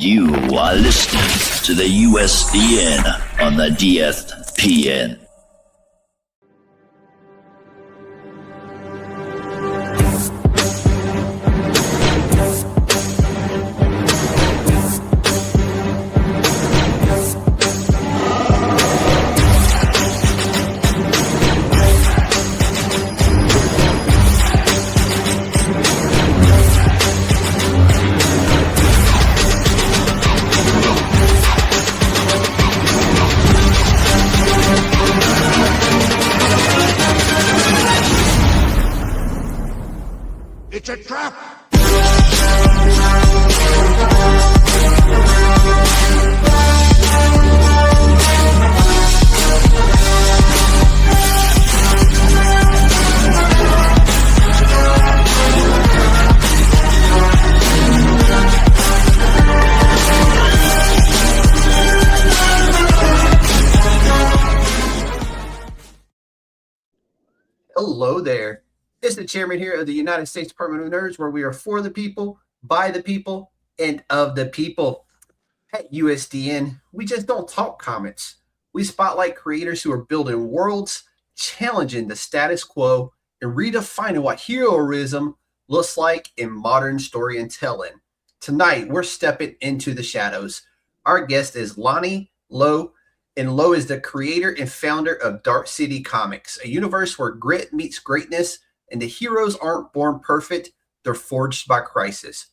You are listening to the USDN on the DFPN. It's a trap! Hello there. It's the chairman here of the United States Department of Nerds, where we are for the people, by the people, and of the people. At USDN, we just don't talk comics. We spotlight creators who are building worlds, challenging the status quo, and redefining what heroism looks like in modern story and telling. Tonight, we're stepping into the shadows. Our guest is Lonnie Lowe, and Lowe is the creator and founder of Dark City Comics, a universe where grit meets greatness, and the heroes aren't born perfect, they're forged by crisis.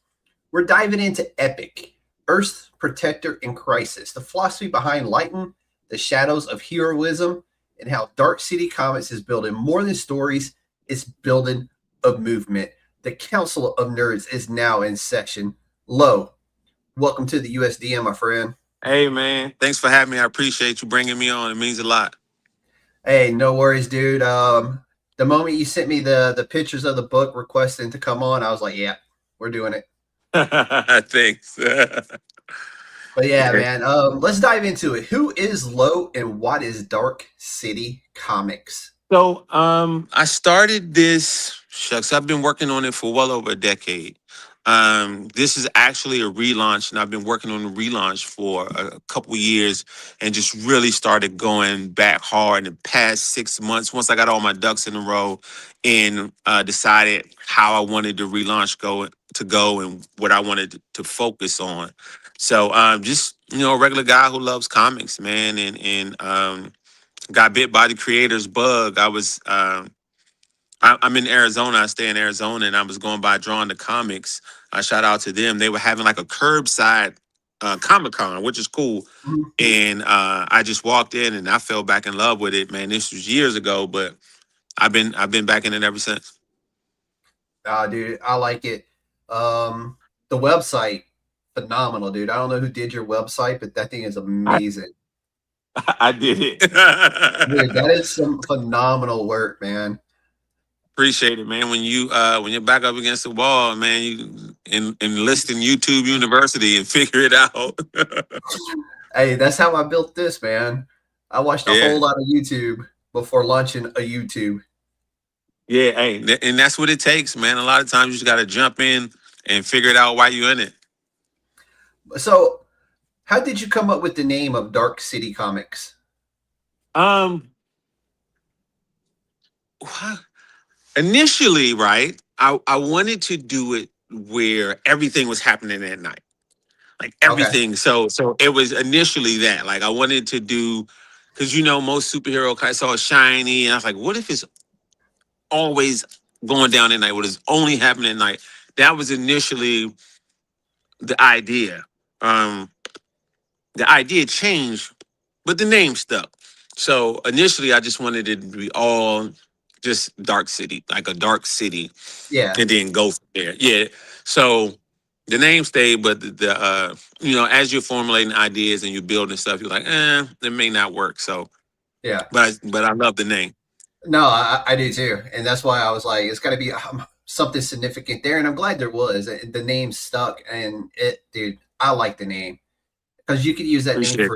We're diving into E.P.I.C, Earth's Protector in Crisis, the philosophy behind lighting the shadows of heroism, and how Dark City Comics is building more than stories, it's building a movement. The Council of Nerds is now in session. Lowe, welcome to the USDN, my friend. Hey, man. Thanks for having me. I appreciate you bringing me on. It means a lot. Hey, no worries, dude. The moment you sent me the pictures of the book requesting to come on, I was like, yeah, we're doing it. Thanks. But yeah, man, let's dive into it. Who is Lowe and what is Dark City Comics? So I started this, I've been working on it for well over a decade. This is actually a relaunch, and I've been working on the relaunch for a couple years and just really started going back hard in the past 6 months. Once I got all my ducks in a row and decided how I wanted the relaunch go and what I wanted to focus on. So just, a regular guy who loves comics, man, and got bit by the creator's bug. I'm in Arizona. I stay in Arizona, and I was going by drawing the comics. I shout out to them. They were having like a curbside Comic-Con, which is cool. Mm-hmm. And I just walked in, and I fell back in love with it, man. This was years ago, but I've been back in it ever since. Dude, I like it. The website, phenomenal, dude. I don't know who did your website, but that thing is amazing. I did it. Dude, that is some phenomenal work, man. Appreciate it, man. When you're back up against the wall, man, you enlist in YouTube University and figure it out. Hey, that's how I built this, man. I watched a whole lot of YouTube before launching a YouTube. Yeah, hey, and that's what it takes, man. A lot of times you just got to jump in and figure it out while you're in it. So, how did you come up with the name of Dark City Comics? Initially, right, I wanted to do it where everything was happening at night. Like everything. Okay. So it was initially that. Like I wanted to do, because most superhero I saw shiny, and I was like, what if it's always going down at night? What is only happening at night? That was initially the idea. The idea changed, but the name stuck. So initially I just wanted it to be all just Dark City, like a dark city. Yeah. And then go from there. Yeah. So the name stayed, but the as you're formulating ideas and you're building stuff, you're like, it may not work. So yeah. But I love the name. No, I do too. And that's why I was like, it's gotta be something significant there. And I'm glad there was. The name stuck, and dude, I like the name. Because you could use that name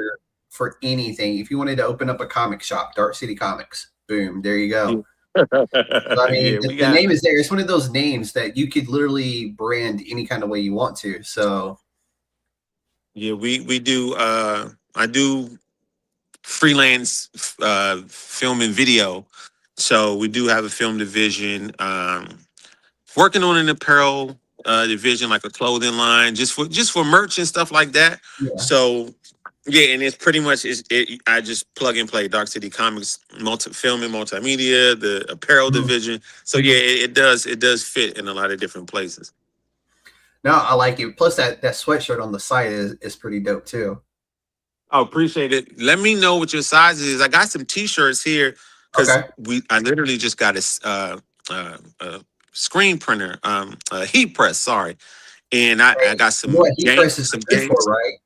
for anything. If you wanted to open up a comic shop, Dark City Comics, boom, there you go. So, I mean, the name is there. It's one of those names that you could literally brand any kind of way you want to. So Yeah, we do. I do freelance film and video, so we do have a film division. Working on an apparel division, like a clothing line, just for merch and stuff like that. Yeah. So yeah, and it's pretty much I just plug and play Dark City Comics, film and multimedia, the apparel Mhm. division. So yeah, it does fit in a lot of different places. No, I like it. Plus that sweatshirt on the site is pretty dope too. I appreciate it. Let me know what your size is. I got some T-shirts here because Okay. I literally just got a screen printer, a heat press. Sorry, and I Hey, got you know what heat press is some good for, games. right?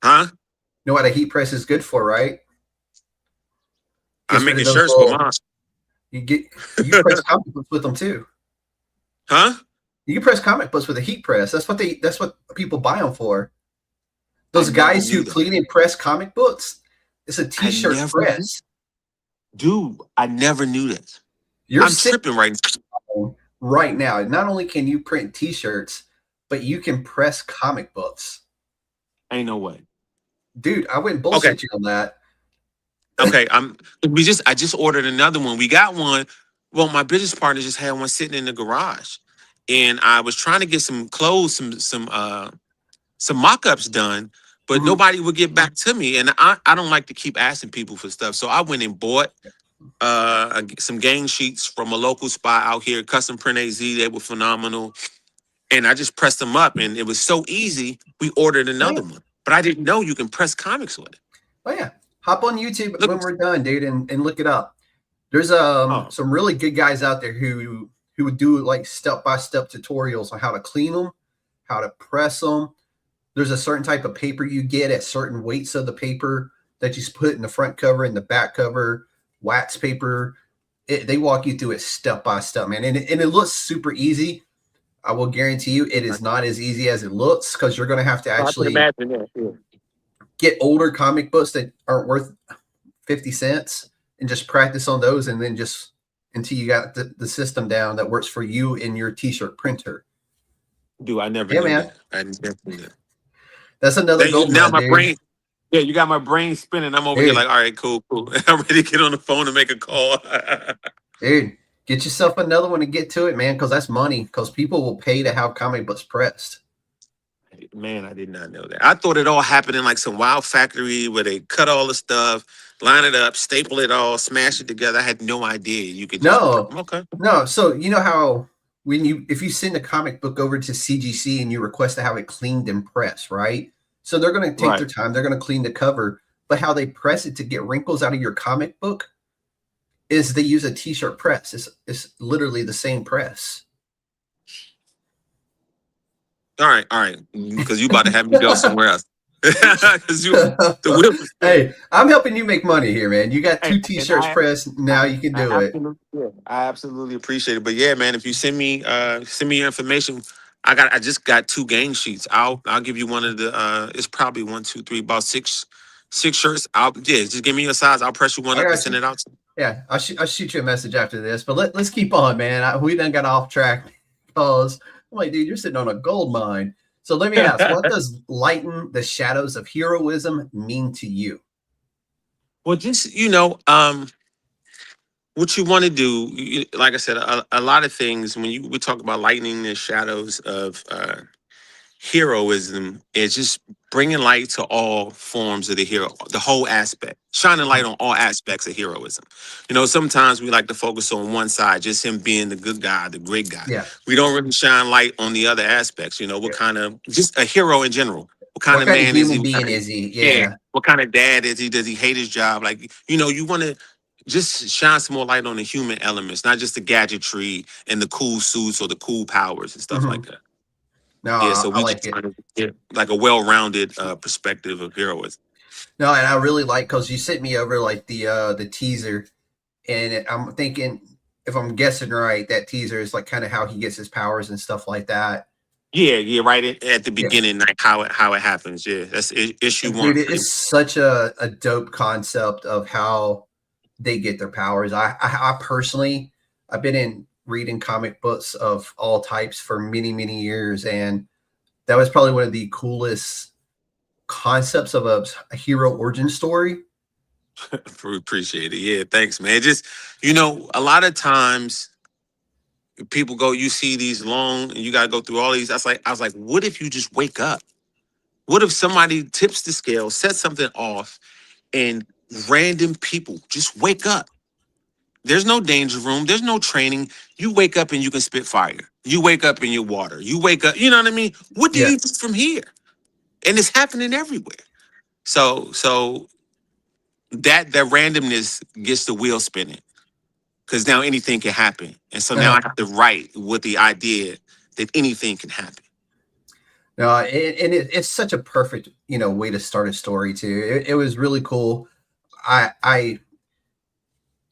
Huh? You know what a heat press is good for, right? I'm Gets rid of making those shirts with little. mine. You can press comic books with them too. Huh? You can press comic books with a heat press. That's what people buy them for. I Those never guys knew who that. clean and press comic books, it's a I t-shirt never, press. dude. I never knew that. You're I'm sitting tripping right right now. Not only can you print t-shirts, but you can press comic books. now. Ain't no way. Dude, I wouldn't Okay. bullshit you on that. Okay. I just ordered another one. We got one. Well, my business partner just had one sitting in the garage, and I was trying to get some clothes, some mock-ups done, but Mhm. nobody would get back to me. And I don't like to keep asking people for stuff. So I went and bought some gang sheets from a local spot out here, Custom Print AZ. They were phenomenal. And I just pressed them up, and it was so easy. We ordered Oh, yeah. another one. But I didn't know you can press comics with it. Oh, yeah. Hop on YouTube Look when at we're done, dude, and look it up. There's oh, some really good guys out there who would do like step-by-step tutorials on how to clean them, how to press them. There's a certain type of paper you get at certain weights of the paper that you put in the front cover and the back cover, wax paper. They walk you through it step by step, man. And it looks super easy. I will guarantee you it is not as easy as it looks because you're going to have to I can actually imagine that. Yeah. get older comic books that aren't worth 50 cents and just practice on those. And then just until you got the system down that works for you in your t-shirt printer. Dude, I never Yeah, knew man. that. I never knew that. That's another gold Now mine, my dude. brain, yeah, you got my brain spinning. I'm over here Dude, like, all right, cool. I'm ready to get on the phone and make a call. dude, get yourself another one and get to it, man, because that's money. Because people will pay to have comic books pressed. Man, I did not know that. I thought it all happened in like some wild factory where they cut all the stuff, line it up, staple it all, smash it together. I had no idea you could just. No, Okay. no. So you know how if you send a comic book over to CGC and you request to have it cleaned and pressed, right? So they're going to take their Right. time. They're going to clean the cover, but how they press it to get wrinkles out of your comic book is they use a t-shirt press. It's literally the same press. All right. Because you about to have me go somewhere else. Because the whip. Hey, I'm helping you make money here, man. You got 2 And t-shirts pressed. Now you can do it. I absolutely appreciate it. But yeah, man, if you send me your information, I just got 2 gang sheets. I'll give you one of the it's probably 1, 2, 3, about six shirts. Just give me your size. I'll press you one I up and got send you. it out to you. Yeah, I'll shoot you a message after this. But let's keep on, man. We done got off track because I'm like, dude, you're sitting on a gold mine. So let me ask, what does lighten the shadows of heroism mean to you? Well, just what you want to do, like I said, a lot of things when we talk about lightening the shadows of heroism is just bringing light to all forms of the whole aspect, shining light on all aspects of heroism. Sometimes we like to focus on one side, just him being the good guy, the great guy. Yeah. We don't really shine light on the other aspects. What kind of, just a hero in general. What kind What of kind of man is he? human What being kind of, is he? yeah. Yeah. What kind of dad is he? Does he hate his job? Like, you want to just shine some more light on the human elements, not just the gadgetry and the cool suits or the cool powers and stuff like Mhm. that. No, Yeah, so I we like just it. trying to get like a well-rounded perspective of heroism. No, and I really like because you sent me over like the teaser, and I'm thinking if I'm guessing right, that teaser is like kind of how he gets his powers and stuff like that. Yeah, right at the Yeah. beginning, like how it happens. Yeah, that's issue Dude, 1. it is such a dope concept of how they get their powers. I personally, I've been in reading comic books of all types for many, many years. And that was probably one of the coolest concepts of a hero origin story. Appreciate it. Yeah, thanks, man. Just, a lot of times people go, you see these long, and you got to go through all these. I was like, what if you just wake up? What if somebody tips the scale, sets something off, and random people just wake up? There's no danger room. There's no training. You wake up and you can spit fire. You wake up in your water. You wake up, you know what I mean? What do Yeah. you do from here? And it's happening everywhere. So that randomness gets the wheel spinning, because now anything can happen. And so now I have to write with the idea that anything can happen. No, it's such a perfect, way to start a story too. It was really cool.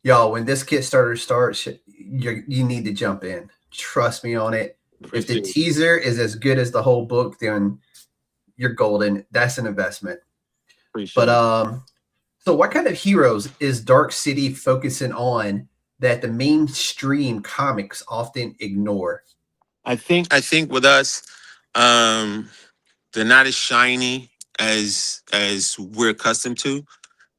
Y'all, when this Kickstarter starts, you need to jump in. Trust me on it. If the teaser is as good as the whole book, then you're golden. That's an investment. So what kind of heroes is Dark City focusing on that the mainstream comics often ignore? I think with us, they're not as shiny as we're accustomed to.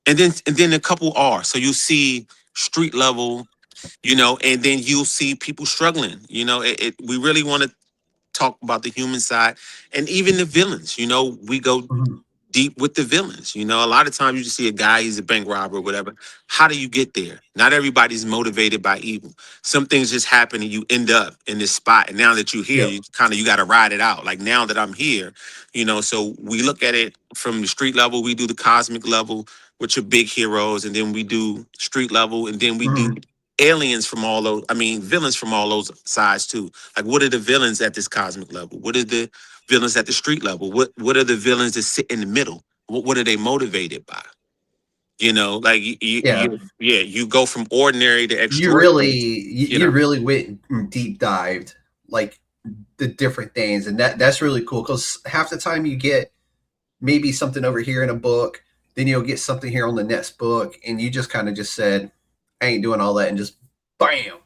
And then a couple are. So you'll see street level, and then you'll see people struggling. We really want to talk about the human side, and even the villains. We go deep with the villains. A lot of times you just see a guy, he's a bank robber or whatever. How do you get there? Not everybody's motivated by evil. Some things just happen and you end up in this spot. And now that you're here, you got to ride it out. Like, now that I'm here, so we look at it from the street level. We do the cosmic level, which are big heroes. And then we do street level. And then we do aliens from all those, villains from all those sides too. Like, what are the villains at this cosmic level? What are the villains at the street level? What are the villains that sit in the middle? What are they motivated by? Like you go from ordinary to extraordinary. You really went and deep dived like the different things, and that's really cool, because half the time you get maybe something over here in a book, then you'll get something here on the next book, and you just kind of just said, I ain't doing all that, and just bam,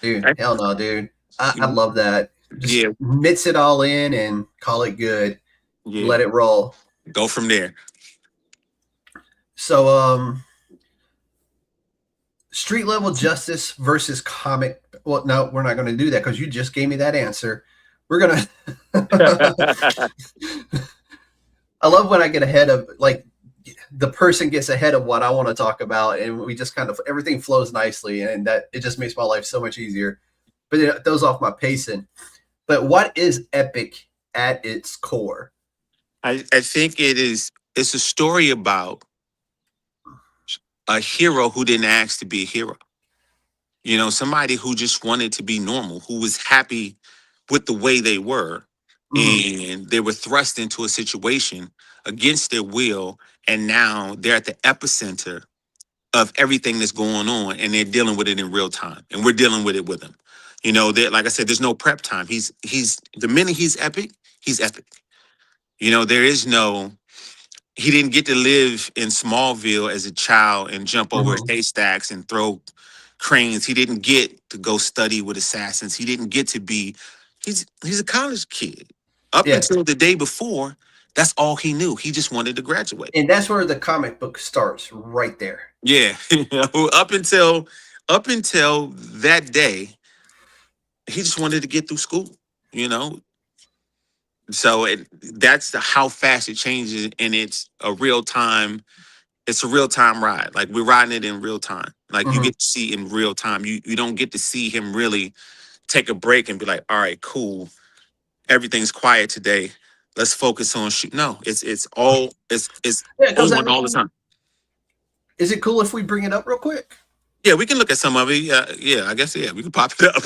dude. Hell no, dude. I love that. Just mix it all in and call it good. Let it roll. Go from there. So, street level justice versus comic. Well, no, we're not going to do that, because you just gave me that answer. We're going to. I love when I get ahead of, like, the person gets ahead of what I want to talk about, and we just kind of, everything flows nicely, and that it just makes my life so much easier. But it throws off my pacing. But what is epic at its core? I think it's a story about a hero who didn't ask to be a hero. Somebody who just wanted to be normal, who was happy with the way they were, and they were thrust into a situation against their will, and now they're at the epicenter of everything that's going on, and they're dealing with it in real time, and we're dealing with it with them. Like I said, there's no prep time. He's the minute he's epic, he's epic. There is no. He didn't get to live in Smallville as a child and jump over haystacks and throw cranes. He didn't get to go study with assassins. He didn't get to be. He's a college kid. Up until the day before, that's all he knew. He just wanted to graduate. And that's where the comic book starts, right there. Yeah. Up until that day, he just wanted to get through school, So that's how fast it changes, and it's a real time. It's a real time ride. Like, we're riding it in real time. Like, you get to see in real time. You don't get to see him really take a break and be like, all right, cool. Everything's quiet today. Let's focus on shoot. No, it's on all the time. Is it cool if we bring it up real quick? Yeah, we can look at some of it. Yeah, I guess, we can pop it up.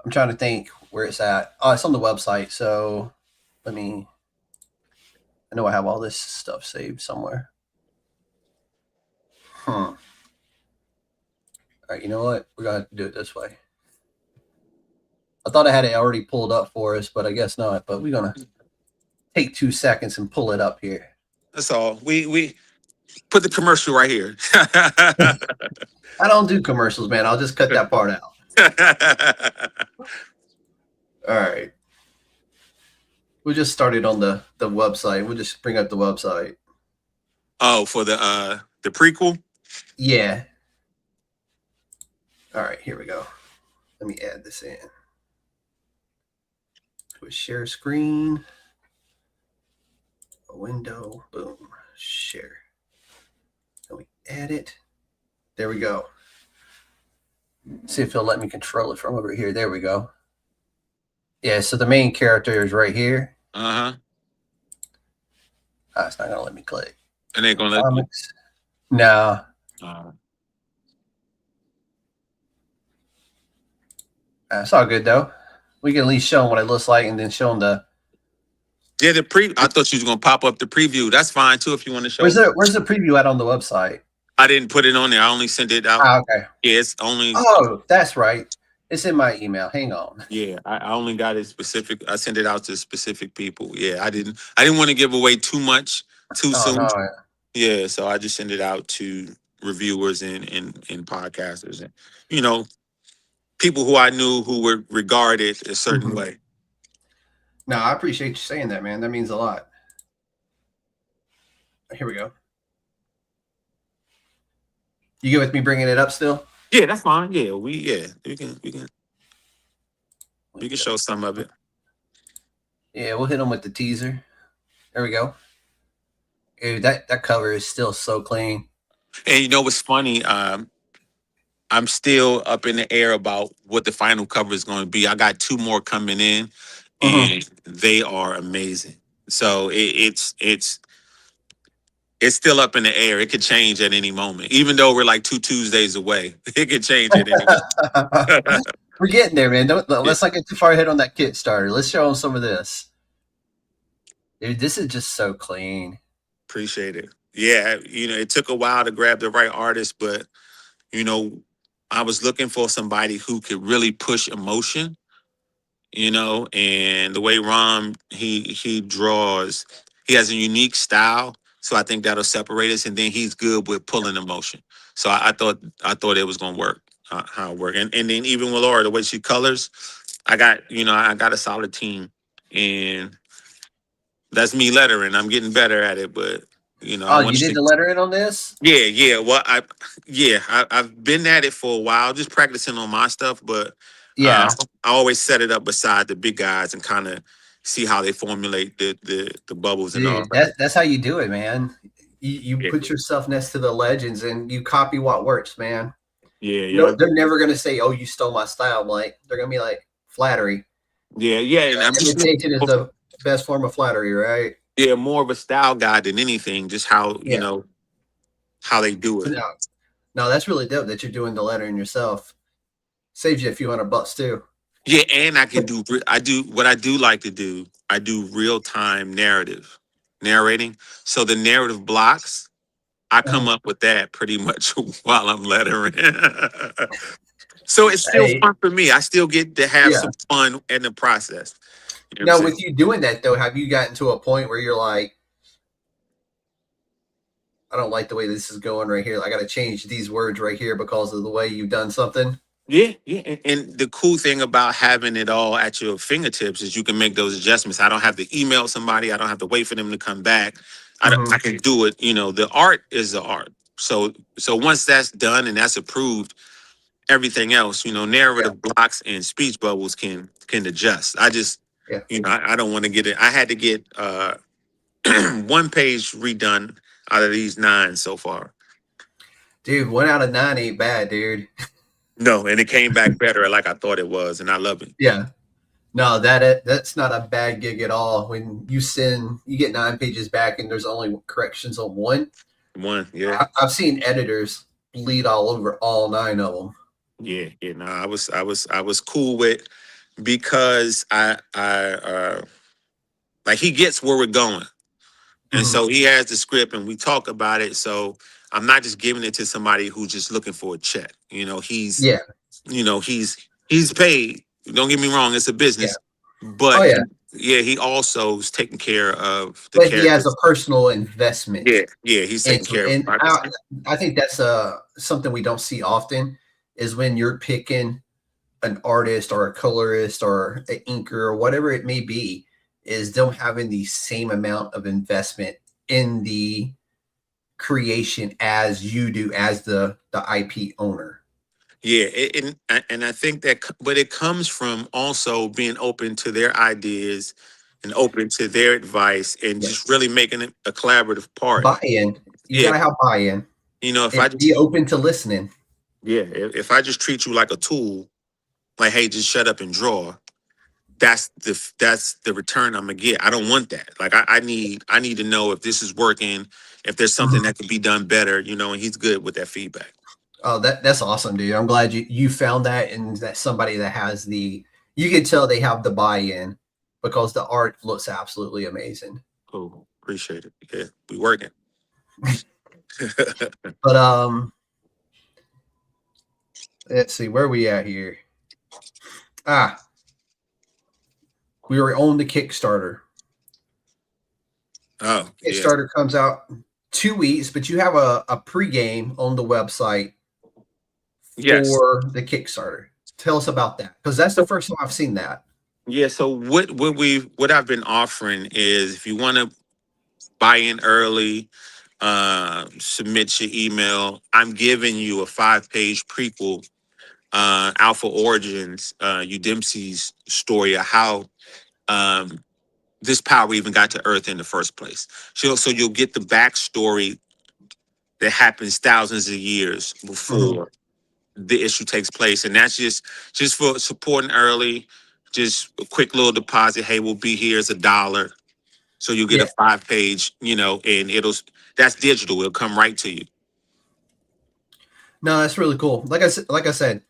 I'm trying to think where it's at. Oh, it's on the website. So I know I have all this stuff saved somewhere. All right, you know what? We're going to do it this way. I thought I had it already pulled up for us, but I guess not. But we're going to take 2 seconds and pull it up here. That's all. We put the commercial right here. I don't do commercials, man. I'll just cut that part out. All right. We'll just start it on the website. We'll just bring up the website. Oh, for the prequel? Yeah. All right, here we go. Let me add this in. We'll share screen. A window. Boom. Share. And we add it. There we go. See if he'll let me control it from over here. There we go. Yeah, so the main character is right here. Uh-huh. Oh, it's not gonna let me click. And they're gonna let Comics. No. It's all good though. We can at least show them what it looks like and then show them the. Yeah, I thought you was gonna pop up the preview. That's fine too if you want to show. Where's the preview at on the website? I didn't put it on there. I only sent it out. Okay. Yeah, it's only. Oh, that's right. It's in my email. Hang on. Yeah, I only got it specific. I sent it out to specific people. Yeah, I didn't want to give away too much too soon. No. Yeah, so I just sent it out to reviewers and podcasters and people who I knew who were regarded a certain way. No, I appreciate you saying that, man. That means a lot. Here we go. You good with me bringing it up still? Yeah, that's fine. Yeah, we can show some of it. Yeah, we'll hit them with the teaser. There we go. Dude, that cover is still so clean. And you know what's funny? I'm still up in the air about what the final cover is going to be. I got 2 more coming in, and they are amazing. So it's still up in the air. It could change at any moment. Even though we're like 2 Tuesdays away, it could change at any moment. We're getting there, man. Let's not get too far ahead on that Kickstarter. Let's show them some of this. Dude, this is just so clean. Appreciate it. Yeah, it took a while to grab the right artist, but I was looking for somebody who could really push emotion, and the way Rom he draws, he has a unique style. So I think that'll separate us, and then he's good with pulling emotion. So I thought it was gonna work, how it worked, and then even with Laura, the way she colors, I got a solid team, and that's me lettering. I'm getting better at it, but you did the lettering on this? Yeah. Well, I've been at it for a while, just practicing on my stuff, but I always set it up beside the big guys and kind of see how they formulate the bubbles. Dude, and all. That's how you do it, man. You put yourself next to the legends and you copy what works, man. Yeah. No, they're never gonna say, "Oh, you stole my style." They're gonna be like flattery. Yeah. And imitation is the best form of flattery, right? Yeah, more of a style guide than anything. Just how how they do it. No, that's really dope that you're doing the lettering yourself. Saves you a few $100 too. Yeah, and I do what I do like to do. I do real-time narrating. So the narrative blocks, I come up with that pretty much while I'm lettering. So it's still fun for me. I still get to have some fun in the process. Now, with you doing that though, have you gotten to a point where you're like, I don't like the way this is going right here. I got to change these words right here because of the way you've done something? Yeah. And the cool thing about having it all at your fingertips is you can make those adjustments. I don't have to email somebody. I don't have to wait for them to come back. I can do it. The art is the art. So once that's done and that's approved, everything else, narrative blocks and speech bubbles can adjust. I just, I don't want to get it. I had to get 1 page redone out of these 9 so far. Dude, 1 out of 9 ain't bad, dude. No, and it came back better like I thought it was, and I love it. Yeah. No, that's not a bad gig at all. When you get 9 pages back and there's only corrections on 1. 1, yeah. I've seen editors bleed all over all 9 of them. Yeah. No, I was cool with, because I like, he gets where we're going. And so he has the script and we talk about it. So I'm not just giving it to somebody who's just looking for a check. He's paid. Don't get me wrong, it's a business. Yeah. But he also is taking care of the characters. He has a personal investment. Yeah, he's taking care of it. I think that's something we don't see often, is when you're picking an artist or a colorist or an inker or whatever it may be, is them having the same amount of investment in the creation as you do as the IP owner. Yeah, and I think that, but it comes from also being open to their ideas and open to their advice and Yeah. just really making it a collaborative part. Buy-in. You Yeah, gotta have buy-in if I and just be open to listening. if I just treat you like a tool, like, hey, just shut up and draw, that's the return I'm gonna get. I don't want that. Like, I need to know if this is working, if there's something that could be done better, and he's good with that feedback. Oh, that's awesome, dude. I'm glad you found that, and that somebody that has you can tell they have the buy-in because the art looks absolutely amazing. Cool. Appreciate it. Yeah, we working. But let's see, where are we at here? We were on the Kickstarter. Oh, yeah. Kickstarter comes out 2 weeks, but you have a pregame on the website Yes. for the Kickstarter. Tell us about that, because that's the first time I've seen that. Yeah. So what I've been offering is, if you want to buy in early, submit your email. I'm giving you a 5-page prequel, Alpha Origins, Udemsi's story of how this power even got to Earth in the first place. So you'll get the backstory that happens thousands of years before the issue takes place, and that's just for supporting early. Just a quick little deposit. Hey, we'll be here. It's $1, so you'll get a 5-page. And that's digital. It'll come right to you. No, that's really cool. Like I said,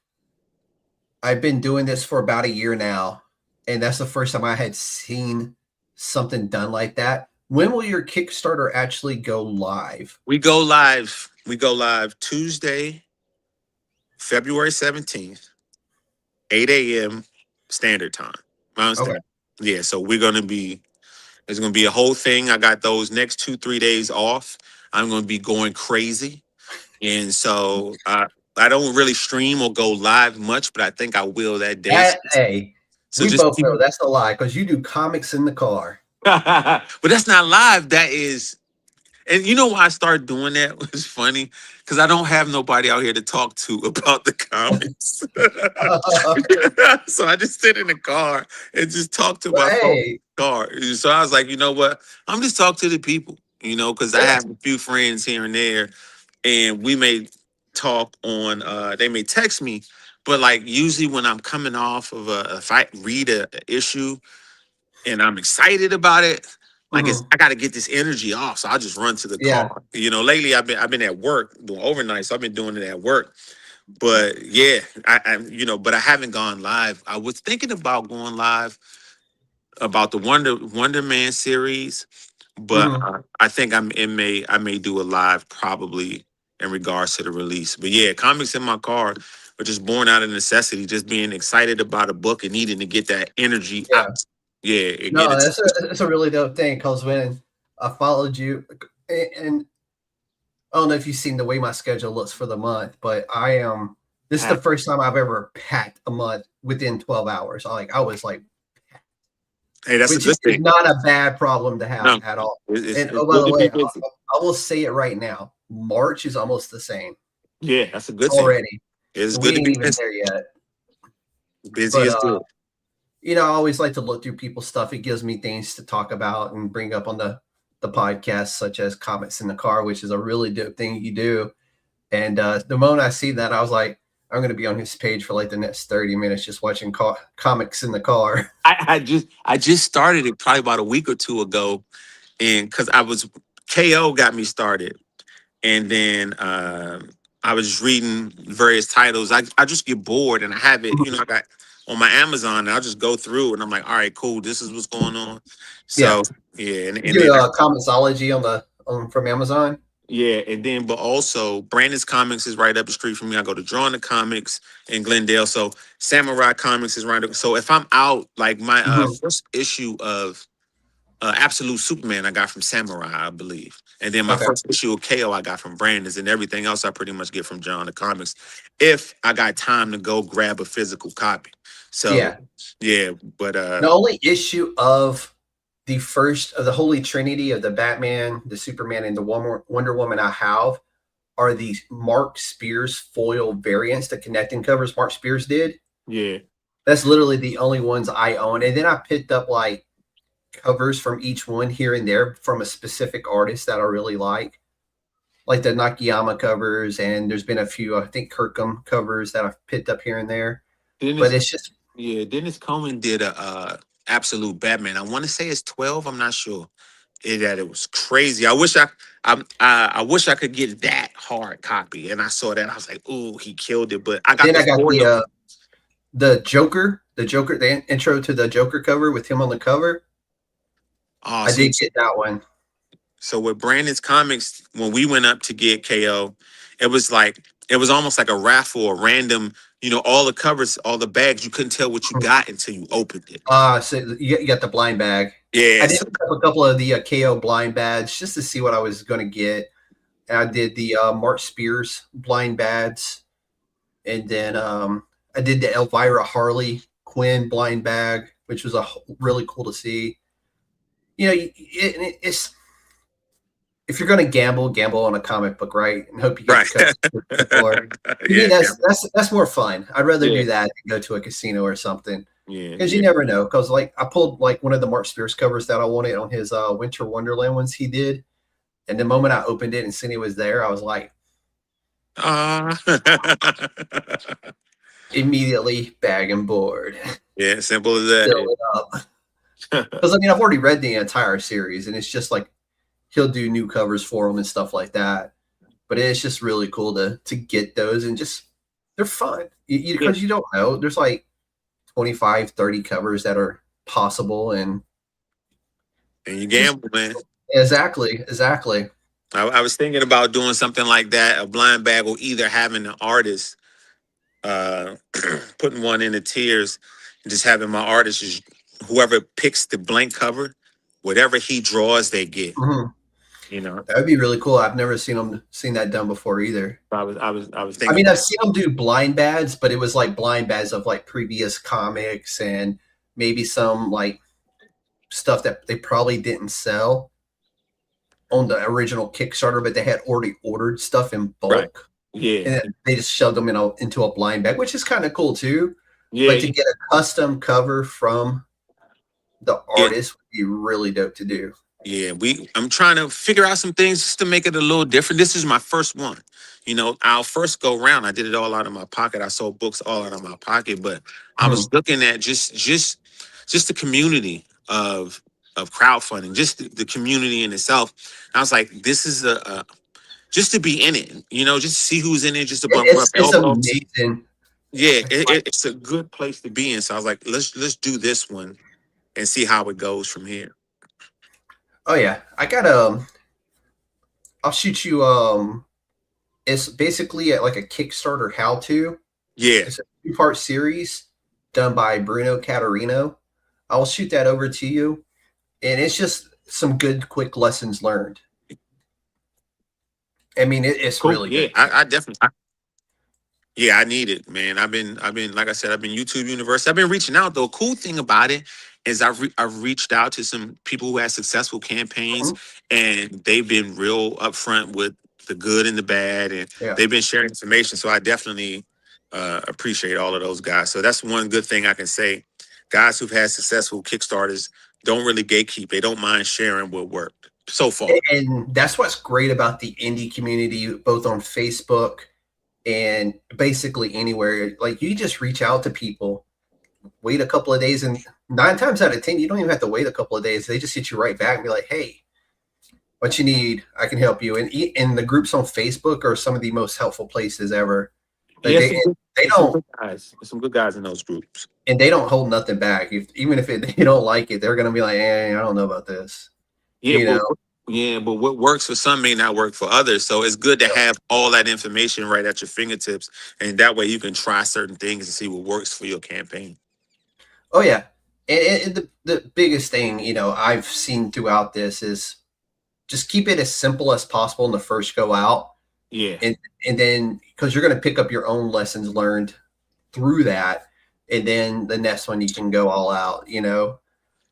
I've been doing this for about a year now, and that's the first time I had seen something done like that. When will your Kickstarter actually go live? We go live Tuesday, February 17th, 8 a.m. Standard Time. Okay. Yeah, so there's going to be a whole thing. I got those next 2-3 days off. I'm going to be going crazy. And so I don't really stream or go live much, but I think I will that day. We both know that's a lie, because you do comics in the car. But that's not live. That is. And you know why I started doing that? It was funny because I don't have nobody out here to talk to about the comics. So I just sit in the car and just talk to my phone car. So I was like, you know what? I'm just talk to the people, because I have a few friends here and there, and we may talk on, they may text me, but like usually when I'm coming off of if I read a issue and I'm excited about it, like I got to get this energy off, so I'll just run to the car. Lately I've been at work doing overnight, so I've been doing it at work. But yeah, but I haven't gone live. I was thinking about going live about the Wonder Man series, but I think I may do a live probably in regards to the release. But yeah, comics in my car are just born out of necessity, just being excited about a book and needing to get that energy out. Yeah, that's a really dope thing, because when I followed you, and I don't know if you've seen the way my schedule looks for the month, but this is the first time I've ever packed a month within 12 hours. I was like, hey, that's which a good thing. Is not a bad problem to have at all. By the way, I will say it right now. March is almost the same. Yeah, that's a good thing. Already. It's good to be even there yet. Busy as good. I always like to look through people's stuff. It gives me things to talk about and bring up on the podcast, such as Comics in the Car, which is a really dope thing you do. And the moment I see that, I was like, I'm going to be on his page for like the next 30 minutes just watching Comics in the Car. I just started it probably about a week or two ago, and because KO got me started, and then I was just reading various titles. I just get bored, and I have it, I got on my Amazon, and I'll just go through, and I'm like, all right, cool, this is what's going on. So yeah, and you do Comixology from Amazon. Yeah, and then but also Brandon's Comics is right up the street from me. I go to Drawing the Comics in Glendale, so Samurai Comics is right up. So if I'm out, like my first issue of Absolute Superman, I got from Samurai, I believe, and then my first issue of KO I got from Brandon's, and everything else I pretty much get from Drawing the Comics. If I got time to go grab a physical copy, so yeah, but the only issue of the first of the Holy Trinity of the Batman, the Superman, and the Wonder Woman I have are these Mark Spears foil variants, the connecting covers Mark Spears did. Yeah. That's literally the only ones I own. And then I picked up like covers from each one here and there from a specific artist that I really like the Nakayama covers. And there's been a few, I think, Kirkham covers that I've picked up here and there. But it's just. Yeah, Dennis Coleman did a Absolute Batman. I want to say it's 12. I'm not sure. It was crazy. I wish I wish I could get that hard copy. And I saw that. I was like, ooh, he killed it. But I got the Joker, the intro to the Joker cover with him on the cover. Oh, I did get that one. So with Brandon's Comics, when we went up to get KO, it was almost like a raffle or random, all the covers, all the bags, you couldn't tell what you got until you opened it. So you got the blind bag. Yeah. I did a couple of the KO blind bags just to see what I was going to get. And I did the Mark Spears blind bags. And then I did the Elvira Harley Quinn blind bag, which was really cool to see. It's if you're going to gamble on a comic book, right? And hope you get that's more fun. I'd rather do that than go to a casino or something. Yeah, because you never know. Because like I pulled like one of the Mark Spears covers that I wanted on his Winter Wonderland ones he did, and the moment I opened it and seen it was there, I was like, immediately bag and board. Yeah, simple as that. Fill it up. Because I've already read the entire series, and it's just like he'll do new covers for them and stuff like that. But it's just really cool to get those, and just they're fun because you don't know. There's like 25, 30 covers that are possible, and you gamble, man. Exactly. I was thinking about doing something like that, a blind bag, or either having an artist putting one in the tiers and just having my artist, just whoever picks the blank cover, whatever he draws, they get. Mm-hmm. That would be really cool. I've never seen that done before either. I was thinking. I mean, I've seen them do blind bags, but it was like blind bags of like previous comics and maybe some like stuff that they probably didn't sell on the original Kickstarter, but they had already ordered stuff in bulk. Right. Yeah, and they just shoved them into a blind bag, which is kind of cool too. Yeah, but to get a custom cover from the artist would be really dope to do. Yeah, I'm trying to figure out some things just to make it a little different. This is my first one. Our first go round, I did it all out of my pocket. I sold books all out of my pocket, but I was looking at just the community of crowdfunding, just the community in itself. And I was like, this is just to be in it, just see who's in it, just to bump up elbows. It's amazing. Yeah, it's a good place to be in. So I was like, let's do this one and see how it goes from here. Oh yeah, I got I'll shoot you. It's basically like a Kickstarter how-to. Yeah, it's a 2-part series done by Bruno Caterino. I'll shoot that over to you, and it's just some good, quick lessons learned. I mean, it's cool. Really good. I definitely. I need it, man. I've been like I said, I've been YouTube University. I've been reaching out though. Cool thing about it is I've reached out to some people who had successful campaigns, and they've been real upfront with the good and the bad, and they've been sharing information. So I definitely appreciate all of those guys. So that's one good thing I can say. Guys who've had successful Kickstarters don't really gatekeep. They don't mind sharing what worked so far. And that's what's great about the indie community, both on Facebook and basically anywhere. Like, you just reach out to people, wait a couple of days, and 9 times out of 10, you don't even have to wait a couple of days. They just hit you right back and be like, hey, what you need, I can help you. And the groups on Facebook are some of the most helpful places ever. Like there's some good guys in those groups, and they don't hold nothing back. Even if they don't like it, they're gonna be like, I don't know about this. But what works for some may not work for others. So it's good to have all that information right at your fingertips, and that way you can try certain things and see what works for your campaign. Oh yeah, and the biggest thing I've seen throughout this is just keep it as simple as possible in the first go out. Yeah, and then because you're going to pick up your own lessons learned through that, and then the next one you can go all out.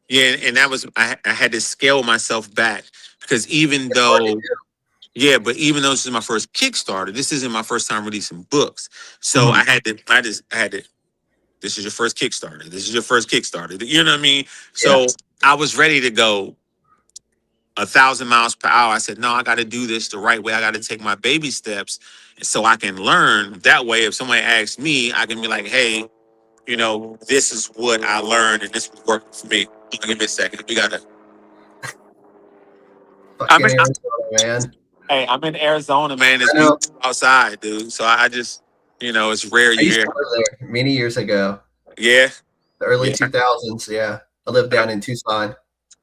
Yeah, and that was I had to scale myself back because even It's hard to though do. yeah, but even though this is my first Kickstarter, this isn't my first time releasing books. So Mhm. I had to. This is your first Kickstarter. This is your first Kickstarter. You know what I mean? Yeah. So I was ready to go 1,000 miles per hour. I said, no, I got to do this the right way. I got to take my baby steps so I can learn. That way, if somebody asks me, I can be like, hey, this is what I learned and this was working for me. Give me a second. We got to. I'm Fucking in, Arizona, man. hey, I'm in Arizona, man. It's I know. beautiful outside, dude. So I just, it's rare I you used hear. to live there many years ago, Yeah. the early Yeah. 2000s. Yeah. I lived down in Tucson.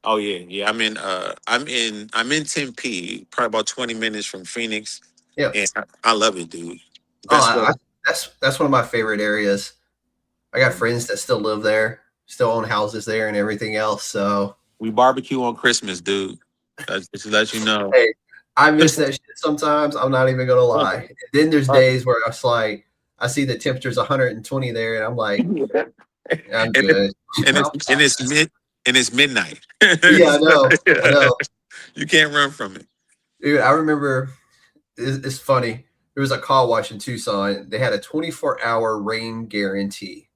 Oh yeah, yeah. I'm in Tempe, probably about 20 minutes from Phoenix, Yeah. and I love it, dude. Oh, Best weather. that's one of my favorite areas. I got friends that still live there, still own houses there and everything else. So, We barbecue on Christmas, dude. Just to let you know. hey, I miss that shit sometimes. I'm not even gonna lie. And then there's days where it's like I see the temperature's 120 there, and I'm like, I'm and it, good. and I'm it's and it's mid and it's midnight. Yeah, I know. I know. You can't run from it. Dude, I remember it's funny. There was a car wash in Tucson. They had a 24-hour rain guarantee.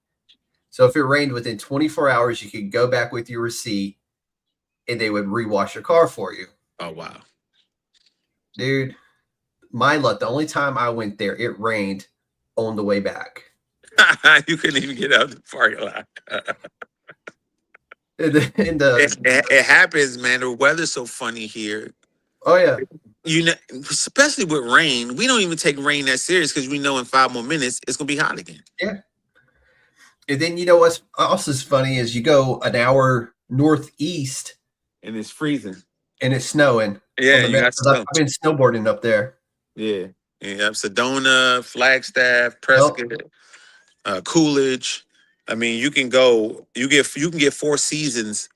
So if it rained within 24 hours, you could go back with your receipt and they would rewash your car for you. Oh wow. Dude, my luck, the only time I went there, it rained on the way back. You couldn't even get out of the parking lot. It happens, man. The weather's so funny here. Oh yeah. Especially with rain, we don't even take rain that serious because we know in 5 more minutes it's gonna be hot again. Yeah. And then what's also funny is you go an hour northeast And it's freezing. and it's snowing. Yeah, you got I've snow. been snowboarding up there. Yeah, Sedona, Flagstaff, Yep. Prescott, Coolidge. I mean, you can go. You can get 4 seasons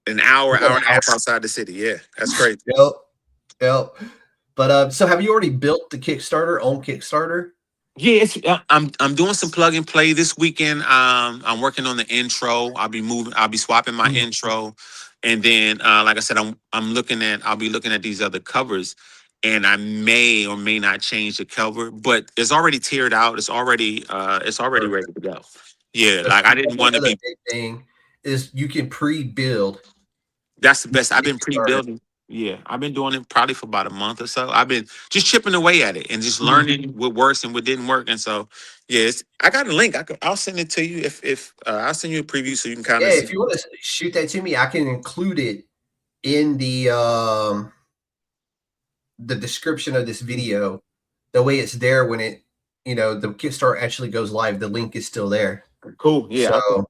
an hour and a half outside the city. Yeah, that's crazy. Yep. Yep. But so have you already built the Kickstarter on Kickstarter? Yeah, I'm doing some plug and play this weekend. I'm working on the intro. I'll be swapping my intro, and then like I said, I'll be looking at these other covers, and I may or may not change the cover, but it's already tiered out. It's already ready to go. Yeah, like I didn't want to Another be. big thing is you can pre-build. That's the best. I've been Kickstarter. pre-building. Yeah, I've been doing it probably for about a month or so. I've been just chipping away at it and just learning what works and what didn't work. And so, yeah, I got a link. I'll send it to you if I'll send you a preview so you can kind Yeah, of see. if you want to shoot that to me, I can include it in the description of this video. The way it's there when it, the Kickstarter actually goes live, the link is still there. Cool. Yeah. So,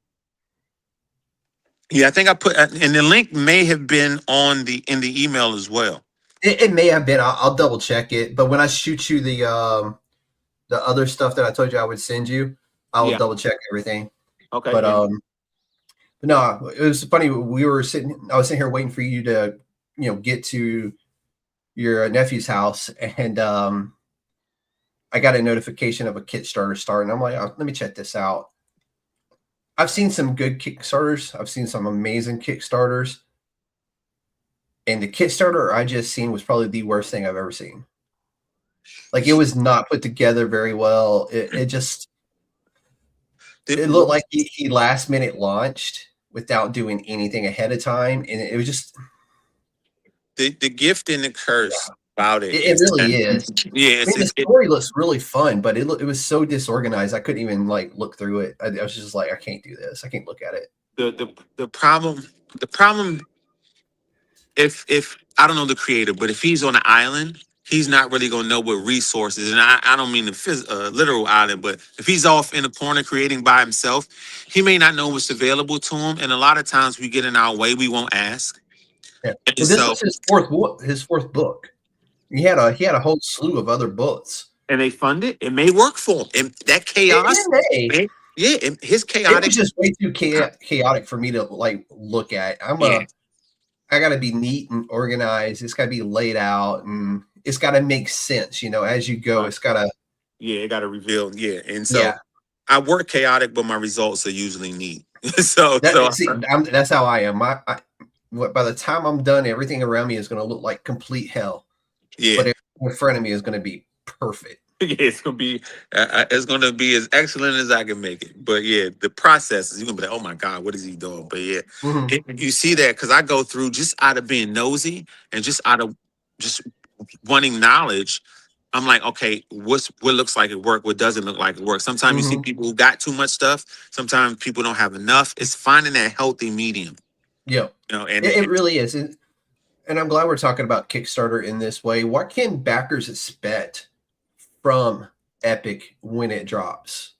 yeah, I think I put, and the link may have been in the email as well. it may have been. I'll double check it. But when I shoot you the other stuff that I told you I would send you, I will double check everything. Okay. But no, it was funny. I was sitting here waiting for you to, get to your nephew's house, and I got a notification of a Kickstarter start, and I'm like, oh, let me check this out. I've seen some good Kickstarters. I've seen some amazing Kickstarters. And the Kickstarter I just seen was probably the worst thing I've ever seen. Like, it was not put together very well. It looked like he last minute launched without doing anything ahead of time. And it was just the gift and the curse about it. It really is. Yeah, the story looks really fun, but it was so disorganized. I couldn't even look through it. I was just like, I can't do this. I can't look at it. The problem, if I don't know the creator, but if he's on an island, he's not really gonna know what resources. And I don't mean the literal island, but if he's off in a corner creating by himself, he may not know what's available to him. And a lot of times we get in our way, we won't ask. Yeah. Well, this was his fourth book. He had a whole slew of other books. And they fund it. It may work for him. And that chaos. His chaotic. It was just way too chaotic for me to look at. I got to be neat and organized. It's got to be laid out, and it's got to make sense. As you go, it's got to. Yeah, it got to reveal. Yeah, and so I work chaotic, but my results are usually neat. so That's how I am. By the time I'm done, everything around me is going to look like complete hell. yeah. But everything in front of me is going to be perfect. Yeah, it's gonna be as excellent as I can make it. But yeah, the process is you're gonna be like, oh my god, what is he doing? But yeah, you see that because I go through just out of being nosy and just out of just wanting knowledge. I'm like, okay, what looks like it work, what doesn't look like it work. Sometimes you see people who got too much stuff. Sometimes people don't have enough. It's finding that healthy medium. Yeah, And it really is. And I'm glad we're talking about Kickstarter in this way. What can backers expect from Epic when it drops?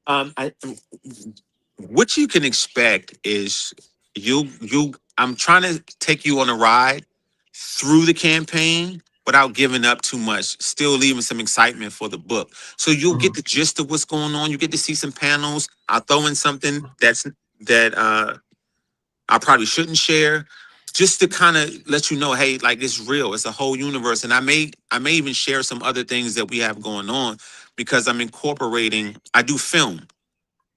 What you can expect is I'm trying to take you on a ride through the campaign without giving up too much, still leaving some excitement for the book. So you'll get the gist of what's going on. You get to see some panels. I'll throw in something that I probably shouldn't share, just to kind of let you know, hey, like it's real. It's a whole universe. And I may even share some other things that we have going on because I'm incorporating, I do film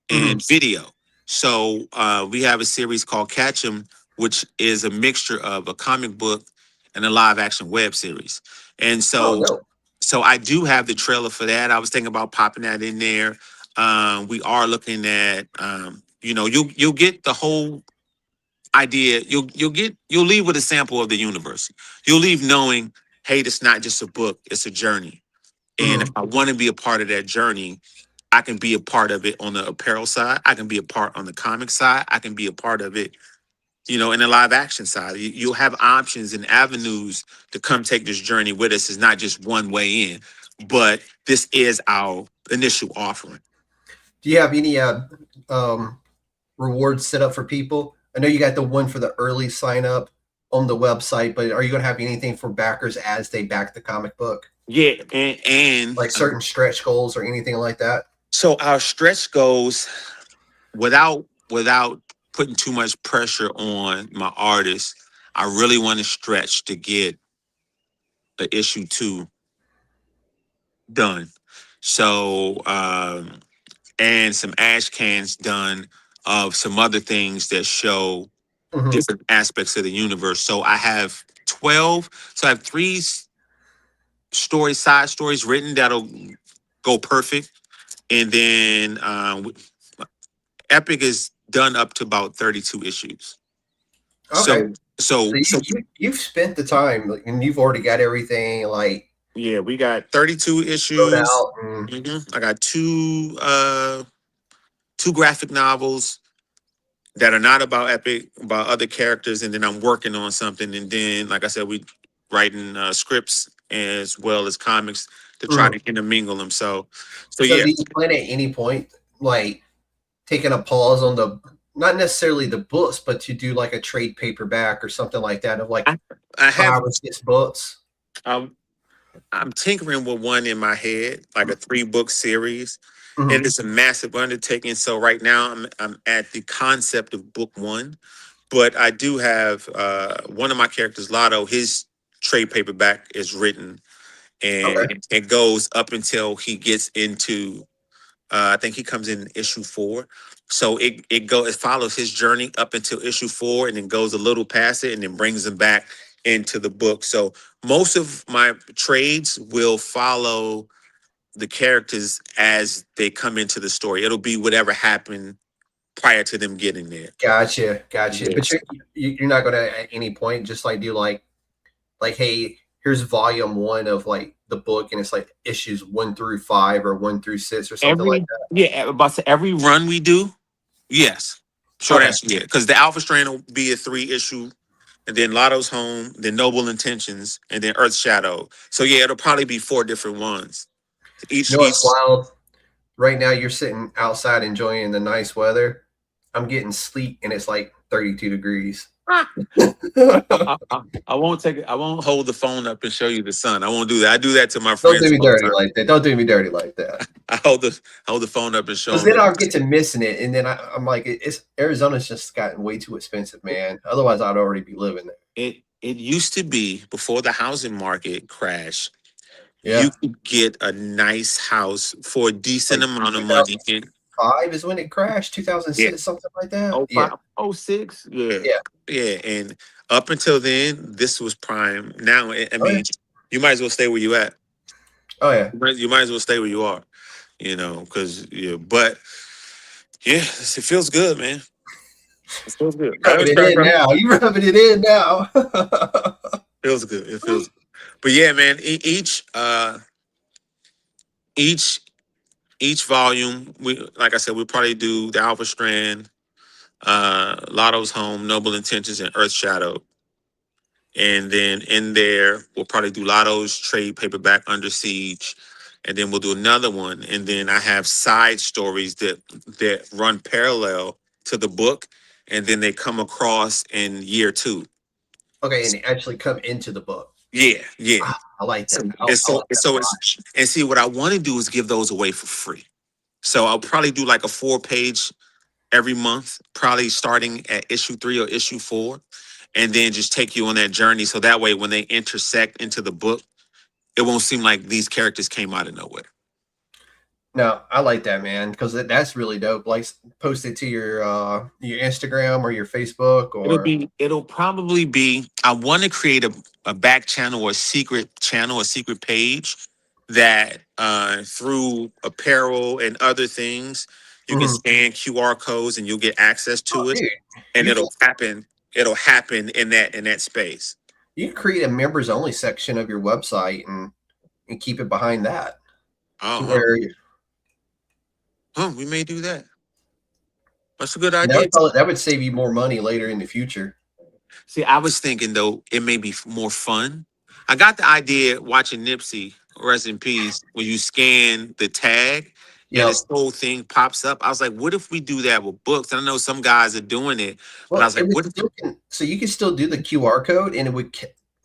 and video. So we have a series called Catch 'em, which is a mixture of a comic book and a live action web series. And so I do have the trailer for that. I was thinking about popping that in there. We are looking at you'll get the whole idea. You'll leave with a sample of the universe. You'll leave knowing, hey, it's not just a book, it's a journey. And if I want to be a part of that journey, I can be a part of it on the apparel side. I can be a part on the comic side. I can be a part of it, in the live action side. You'll have options and avenues to come take this journey with us. It's not just one way in, but this is our initial offering. Do you have any rewards set up for people? I know you got the one for the early sign up on the website, but are you going to have anything for backers as they back the comic book? Yeah, and like certain stretch goals or anything like that? So our stretch goals, without putting too much pressure on my artists, I really want to stretch to get the issue 2 done. So and some ash cans done of some other things that show different aspects of the universe. So I have 12. So I have 3 side stories written that'll go perfect. And then Epic is done up to about 32 issues. Okay. So you've spent the time and you've already got everything like. Yeah, we got 32 issues. I got 2 graphic novels that are not about Epic, about other characters, and then I'm working on something. And then, like I said, we writing scripts as well as comics to try to intermingle them. So yeah. Do you plan at any point like taking a pause on not necessarily the books, but to do like a trade paperback or something like that of like I have 5 or 6 books? I'm tinkering with one in my head, like a 3-book series. And it's a massive undertaking. So right now I'm at the concept of book 1, but I do have one of my characters, Lotto, his trade paperback is written, and it goes up until he gets into I think he comes in issue 4. So it follows his journey up until issue 4 and then goes a little past it and then brings him back into the book. So most of my trades will follow the characters as they come into the story. It'll be whatever happened prior to them getting there. Gotcha. Yes. But you're not going to at any point just like do like, hey, here's volume 1 of like the book, and it's like issues 1 through 5 or 1 through 6 or something like that. Yeah, about every run we do, yes. Short answer, yeah. Because the Alpha Strain will be a 3-issue, and then Lotto's Home, then Noble Intentions, and then Earth Shadow. So yeah, it'll probably be 4 different ones. You know what's wild? Right now you're sitting outside enjoying the nice weather. I'm getting sleet and it's like 32 degrees. I won't take it. I won't hold the phone up and show you the sun. I won't do that. I do that to my friends. Don't do me dirty like that. Don't do me dirty like that. I hold the phone up and show. Because then I'll get to missing it, and then I'm like, Arizona's just gotten way too expensive, man. Otherwise, I'd already be living there. It used to be before the housing market crashed. Yeah. You could get a nice house for a decent amount of money. 2005 is when it crashed. Yeah. 2006, something like that. Oh Yeah, five, oh six. Yeah. yeah. Yeah. And up until then, this was prime. Now, I Oh yeah. mean, you might as well stay where you at. Oh yeah. You might as well stay where you are, because, but yeah, it feels good, man. It feels good. You're rubbing it in now. You're rubbing it in now. Feels good. It feels, but yeah, man, each, each volume, like I said, we'll probably do the Alpha Strand, Lotto's Home, Noble Intentions, and Earth Shadow. And then in there, we'll probably do Lotto's trade paperback Under Siege. And then we'll do another one. And then I have side stories that run parallel to the book. And then they come across in year 2. Okay, and it actually come into the book. Yeah, yeah. I like that. So, I like that a lot. and see, what I want to do is give those away for free. So I'll probably do like a 4-page every month, probably starting at issue 3 or issue 4, and then just take you on that journey. So that way, when they intersect into the book, it won't seem like these characters came out of nowhere. No, I like that, man, because that's really dope. Like, post it to your Instagram or your Facebook, or It'll probably be. I want to create a back channel or a secret page that through apparel and other things, you can scan QR codes and you'll get access to it, dude, and you it'll happen. It'll happen in that space. you can create a members only section of your website and keep it behind that. Oh, Where we may do that. That's a good idea. that would save you more money later in the future. See, I was thinking though it may be more fun. I got the idea watching Nipsey, rest in peace, when you scan the tag and this whole thing pops up. I was like, what if we do that with books? And I know some guys are doing it, but I was like, what if so you can still do the QR code and it would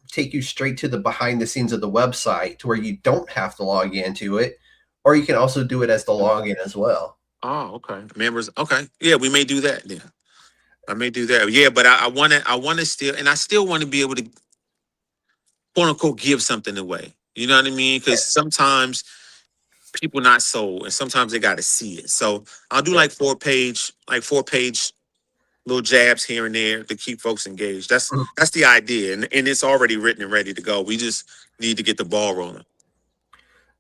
take you straight to the behind the scenes of the website to where you don't have to log into it, or you can also do it as the login as well. Oh, okay. Members, okay. Yeah, we may do that then. I may do that. Yeah, but I want to still, and I still want to be able to, quote unquote, give something away. You know what I mean? Because sometimes people not sold, and sometimes they got to see it. So I'll do like 4-page little jabs here and there to keep folks engaged. That's the idea, and it's already written and ready to go. We just need to get the ball rolling.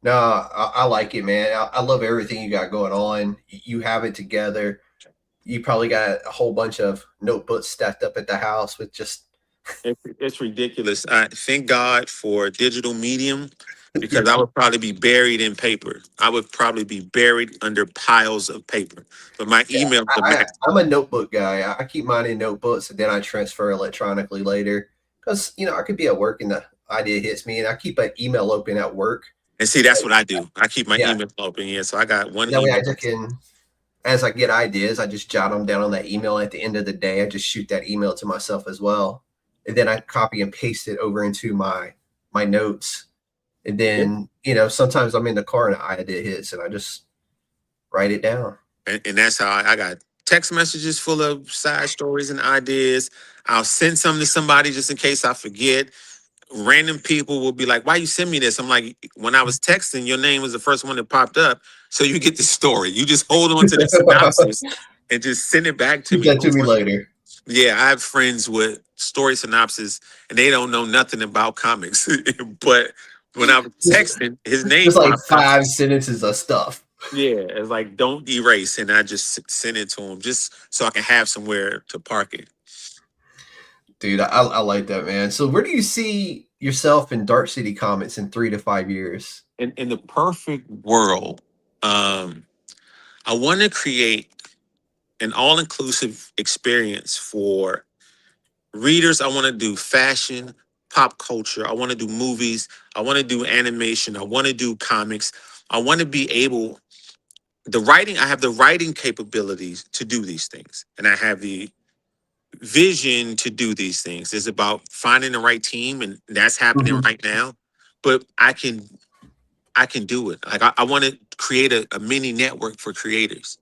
No, I like it, man. I love everything you got going on. You have it together. You probably got a whole bunch of notebooks stacked up at the house with just. It's ridiculous. I thank God for digital medium, because I would probably be buried in paper. I would probably be buried under piles of paper. But my email. I'm a notebook guy. I keep mine in notebooks and then I transfer electronically later because I could be at work and the idea hits me, and I keep an email open at work. And see, that's what I do. I keep my email open. Yeah, so I got one that email. Way I just as I get ideas, I just jot them down on that email. At the end of the day, I just shoot that email to myself as well. And then I copy and paste it over into my notes. And then, sometimes I'm in the car and an idea hits and I just write it down. And that's how I got text messages full of side stories and ideas. I'll send something to somebody just in case I forget. Random people will be like, why you send me this? I'm like, when I was texting, your name was the first one that popped up. So you get the story. You just hold on to the synopsis and just send it back to me. That to me later. Yeah, I have friends with story synopsis and they don't know nothing about comics. But when I was texting, his name was like 5 sentences of stuff. Yeah, it's like, don't erase. And I just send it to him just so I can have somewhere to park it. Dude, I like that, man. So where do you see yourself in Dark City Comics in 3 to 5 years? In the perfect world, I want to create an all-inclusive experience for readers. I want to do fashion, pop culture. I want to do movies. I want to do animation. I want to do comics. I want to be able, I have the writing capabilities to do these things. And I have the vision to do these things. It's about finding the right team, and that's happening right now. But I can do it. Like I want to create a mini network for creators,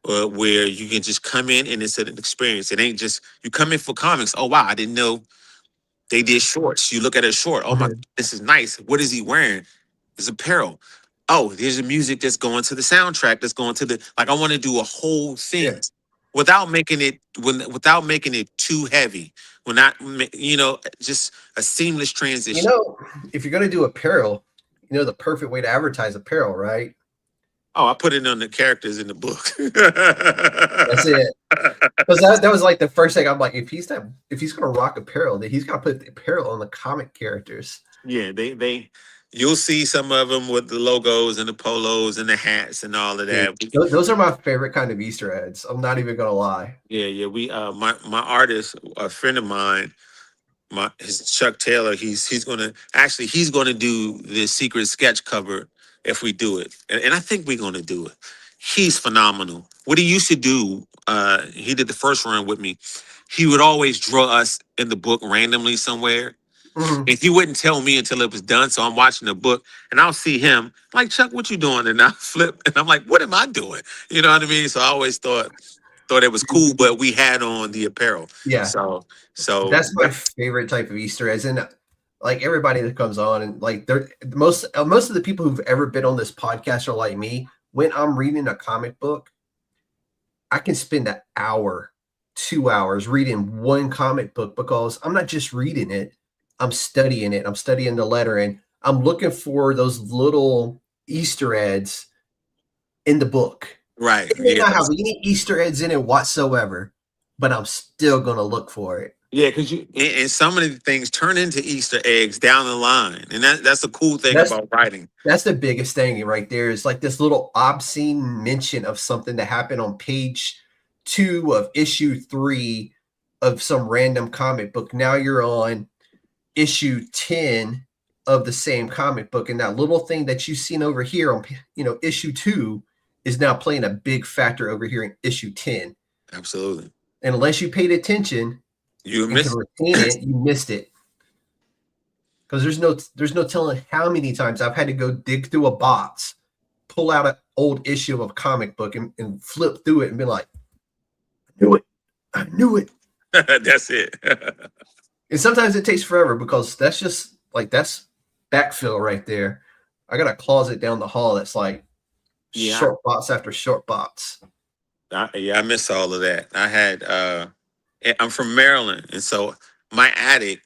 where you can just come in and it's an experience. It ain't just you come in for comics. Oh wow, I didn't know they did shorts. You look at a short. Oh my, this is nice. What is he wearing? It's apparel. oh, there's a music that's going to the soundtrack, that's going to the, like, I want to do a whole thing Yeah. without making it too heavy. We're not, just a seamless You transition. know, if you're gonna do apparel, you know the perfect way to advertise apparel, right? Oh, I put it on the characters in the book. That's it. Because that was like the first thing I'm like, if he's gonna rock apparel, then he's gotta put the apparel on the comic characters. Yeah, you'll see some of them with the logos and the polos and the hats and all of that. Those are my favorite kind of Easter eggs. I'm not even gonna lie. Yeah. We my artist, a friend of mine, his Chuck Taylor, he's gonna do the secret sketch cover if we do it, and I think we're gonna do it. He's phenomenal. What he used to do, he did the first run with me. He would always draw us in the book randomly somewhere. Mhm. And he wouldn't tell me until it was done. So I'm watching the book and I'll see him like, Chuck, what you doing? And I flip and I'm like, what am I doing? You know what I mean? So I always thought it was cool, but we had on the apparel. Yeah. So That's my favorite type of Easter eggs. And like everybody that comes on and like most of the people who've ever been on this podcast are like me. When I'm reading a comic book, I can spend an hour, 2 hours reading one comic book because I'm not just reading it. I'm studying it. I'm studying the lettering. I'm looking for those little Easter eggs in the book. right. It may Yeah. not have any Easter eggs in it whatsoever, but I'm still gonna look for it. Yeah, because and some of the things turn into Easter eggs down the line. And that's the cool thing about writing. That's the biggest thing right there. Is like this little obscene mention of something that happened on page 2 of issue 3 of some random comic book. Now you're on issue 10 of the same comic book, and that little thing that you've seen over here on issue 2 is now playing a big factor over here in issue 10. Absolutely. And unless you paid attention, You and missed can retain it, you missed it. Because there's no telling how many times I've had to go dig through a box, pull out an old issue of a comic book and flip through it and be like, I knew it. That's it. And sometimes it takes forever because that's just like, that's backfill right there. I got a closet down the hall that's like short box after short box. I miss all of that. I'm from Maryland, and so my attic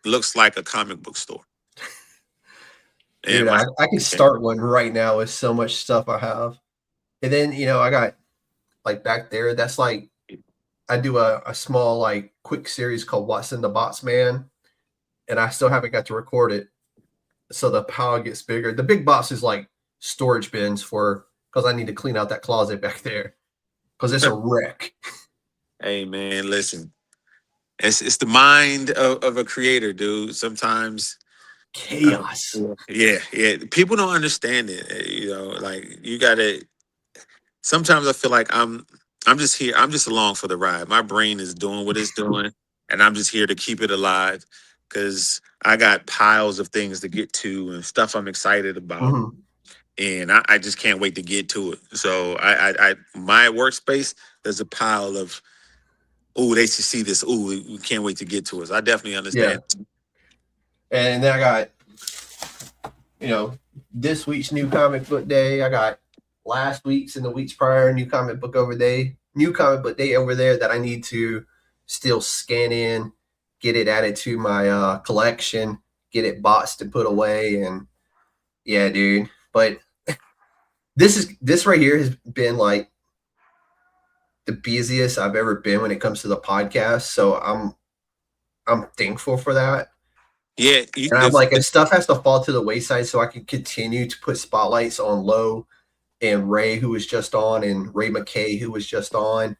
looks like a comic book store. Dude, I can start one right now with so much stuff I have. And then, I got like back there, that's like, I do a small, like quick series called What's in the Box Man. And I still haven't got to record it. So the pile gets bigger. The big box is like storage bins because I need to clean out that closet back there because it's a wreck. Hey man, listen, it's the mind of a creator, dude. Sometimes Chaos. Yeah. People don't understand it. Like you gotta. Sometimes I feel like I'm just here. I'm just along for the ride. My brain is doing what it's doing, and I'm just here to keep it alive because I got piles of things to get to and stuff I'm excited about. Mm-hmm. And I just can't wait to get to it. So I my workspace, there's a pile of, oh, they should see this. Oh, we can't wait to get to it. So I definitely understand. Yeah. And then I got, this week's new comic book day. I got last week's and the weeks prior new comic book day over there that I need to still scan in, get it added to my collection, get it boxed and put away. And yeah, dude. But this right here has been like the busiest I've ever been when it comes to the podcast. So I'm thankful for that. Yeah. And I'm like, and stuff has to fall to the wayside so I can continue to put spotlights on Lowe and Ray, who was just on, and Ray McKay, who was just on.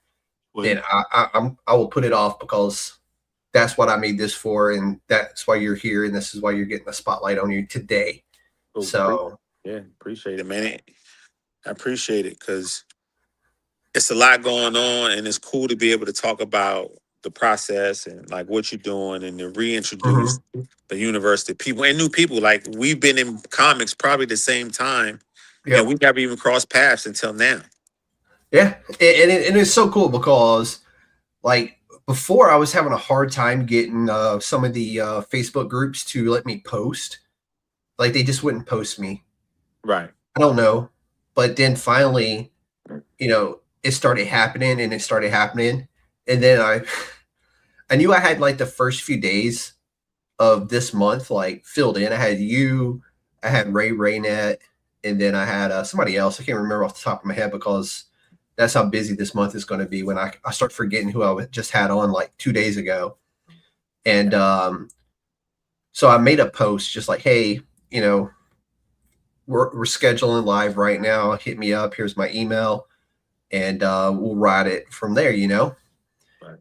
And I will put it off because that's what I made this for, and that's why you're here, and this is why you're getting the spotlight on you today. Cool. So yeah, appreciate it, man. I appreciate it because it's a lot going on, and it's cool to be able to talk about the process and like what you're doing and to reintroduce the universe to people and new people. Like we've been in comics probably the same time, and we never even crossed paths until now. Yeah, and it's so cool because like before I was having a hard time getting some of the Facebook groups to let me post. Like they just wouldn't post me. Right. I don't know. But then finally, it started happening and it started happening. And then I knew I had like the first few days of this month like filled in. I had you, I had Ray Raynet, and then I had somebody else. I can't remember off the top of my head because that's how busy this month is going to be when I start forgetting who I just had on like 2 days ago. And so I made a post just like, hey, we're scheduling live right now. Hit me up. Here's my email. And we'll ride it from there, Right.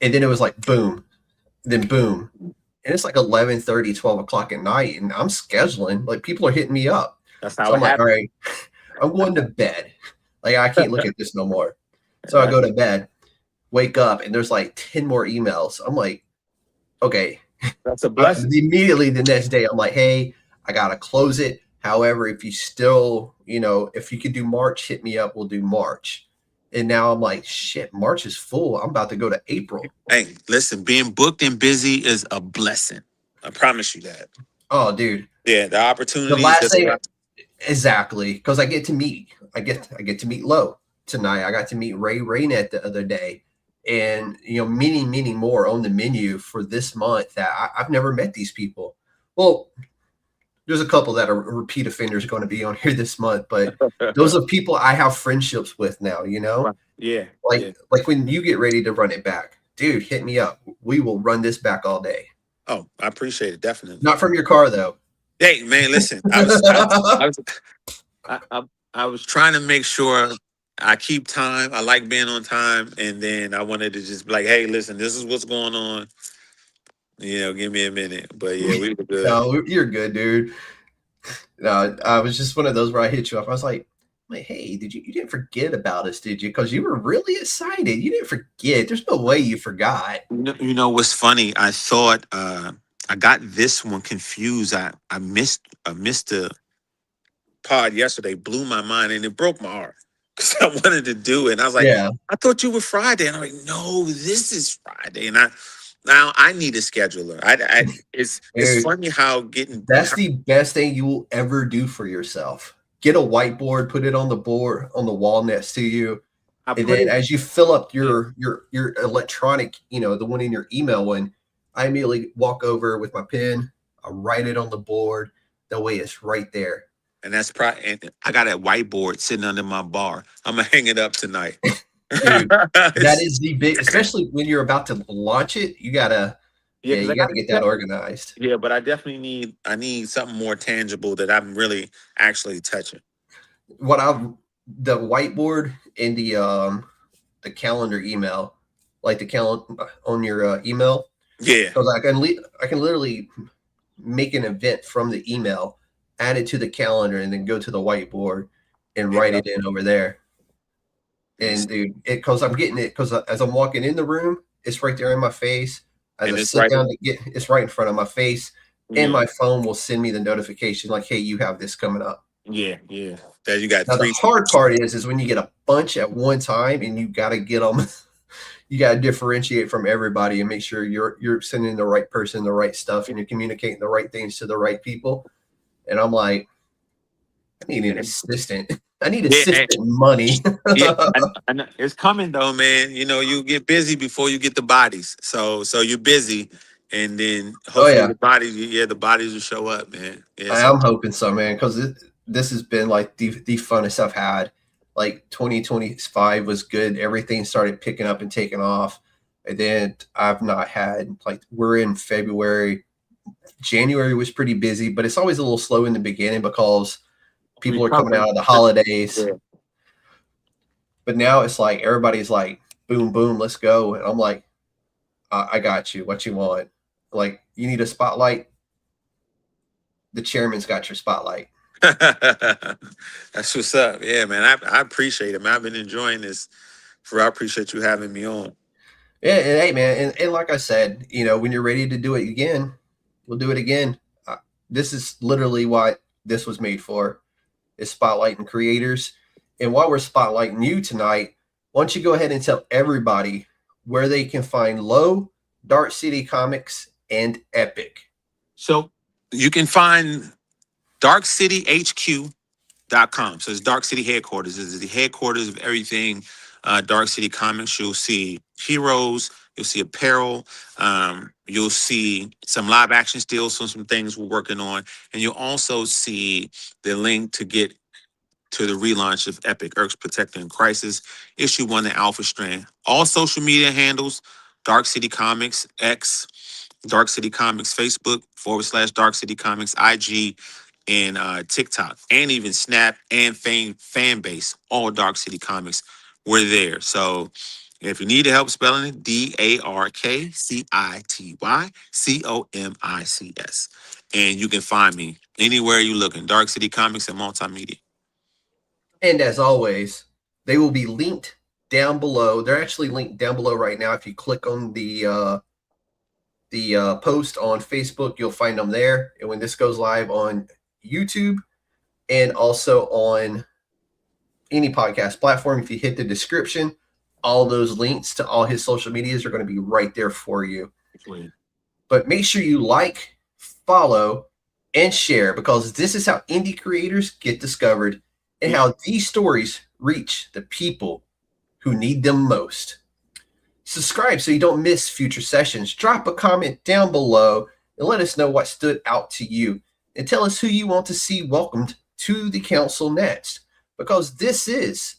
And then it was like, boom, then boom. And it's like 11:30, 12 o'clock at night. And I'm scheduling, like people are hitting me up. That's So how I'm it like, all happens. right, I'm going to bed. Like I can't look at this no more. So I go to bed, wake up, and there's like 10 more emails. I'm like, okay. That's a blessing. Immediately the next day, I'm like, hey, I gotta close it. However, if you still, if you could do March, hit me up. We'll do March. And now I'm like, shit, March is full. I'm about to go to April. Hey, listen, being booked and busy is a blessing. I promise you that. Oh, dude. Yeah, the The opportunities. last thing, exactly, because I get to meet Lowe tonight. I got to meet Ray Raynet the other day, and many more on the menu for this month that I've never met these people. Well, there's a couple that are repeat offenders going to be on here this month, but those are people I have friendships with now. Yeah. Like when you get ready to run it back, dude, hit me up. We will run this back all day. Oh, I appreciate it. Definitely. Not from your car though. Hey, man, listen. I was trying to make sure I keep time. I like being on time, and then I wanted to just be like, hey, listen, this is what's going on. Give me a minute. But yeah, we were good. No, you're good, dude. No, I was just one of those where I hit you up. I was like, hey, you didn't forget about us, did you? Because you were really excited. You didn't forget. There's no way you forgot. You know what's funny? I thought I got this one confused. I missed the pod yesterday. Blew my mind and it broke my heart because I wanted to do it. And I was like, Yeah. I thought you were Friday, and I'm like, no, this is Friday, and now I need a scheduler. It's funny how that's the best thing you will ever do for yourself. Get a whiteboard, put it on the wall next to you. And then as you fill up your electronic, the one in your email one, I immediately walk over with my pen. I write it on the board. That way it's right there. And that's and I got a whiteboard sitting under my bar. I'm gonna hang it up tonight. Dude, that is the big, especially when you're about to launch it. You gotta get that organized. Yeah, but I definitely need something more tangible that I'm really actually touching. The whiteboard and the calendar email, like the calendar on your email. Yeah, because I can literally make an event from the email, add it to the calendar, and then go to the whiteboard and write it in over there. And dude, because I'm getting it, because as I'm walking in the room, it's right there in my face. As I sit down to it's right in front of my face, and my phone will send me the notification like, "Hey, you have this coming up." Yeah. That you got. Now, the hard part is when you get a bunch at one time, and you got to get them. You got to differentiate from everybody and make sure you're sending the right person the right stuff, and you're communicating the right things to the right people. And I'm like, I need an assistant. I need assistant money. I know. It's coming though, man. You get busy before you get the bodies. So you're busy, and then hopefully the bodies will show up, man. Yeah, I'm hoping so, man, because this has been like the funnest I've had. Like 2025 was good. Everything started picking up and taking off. And then I've not had, like, we're in February. January was pretty busy, but it's always a little slow in the beginning because people are coming out of the holidays. Yeah. But now it's like everybody's like, boom, boom, let's go. And I'm like, I got you. What you want? Like, you need a spotlight? The chairman's got your spotlight. That's what's up. Yeah, man. I appreciate it, man. I've been enjoying this. I appreciate you having me on. Yeah, and hey, man, and like I said, when you're ready to do it again, we'll do it again. This is literally what this was made for, is spotlighting creators. And while we're spotlighting you tonight, why don't you go ahead and tell everybody where they can find Lowe, Dark City Comics, and Epic. So you can find darkcityhq.com darkcity.com. So it's Dark City headquarters. This is the headquarters of everything Dark City Comics. You'll see heroes, you'll see apparel, you'll see some live action stills from some things we're working on, and you'll also see the link to get to the relaunch of Epic, Earth's Protector in Crisis, issue 1, the Alpha Strand. All social media handles, Dark City Comics, X, Dark City Comics, Facebook, / Dark City Comics, IG, and TikTok, and even Snap and fan base, all Dark City Comics. We're there. So if you need help spelling it, DarkCityComics. And you can find me anywhere you looking, Dark City Comics and multimedia. And as always, they will be linked down below. They're actually linked down below right now. If you click on the post on Facebook, you'll find them there. And when this goes live on YouTube and also on any podcast platform, if you hit the description, all those links to all his social medias are going to be right there for you. But make sure you like, follow, and share, because this is how indie creators get discovered and how these stories reach the people who need them most. Subscribe so you don't miss future sessions. Drop a comment down below and let us know what stood out to you. And tell us who you want to see welcomed to the council next. Because this is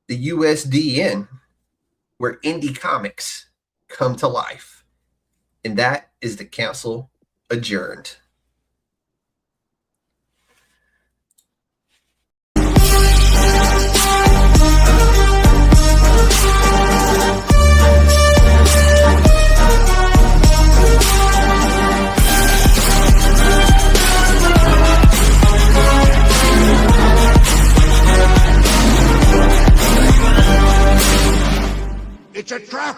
the USDN, where indie comics come to life. And that is the council adjourned. It's a trap!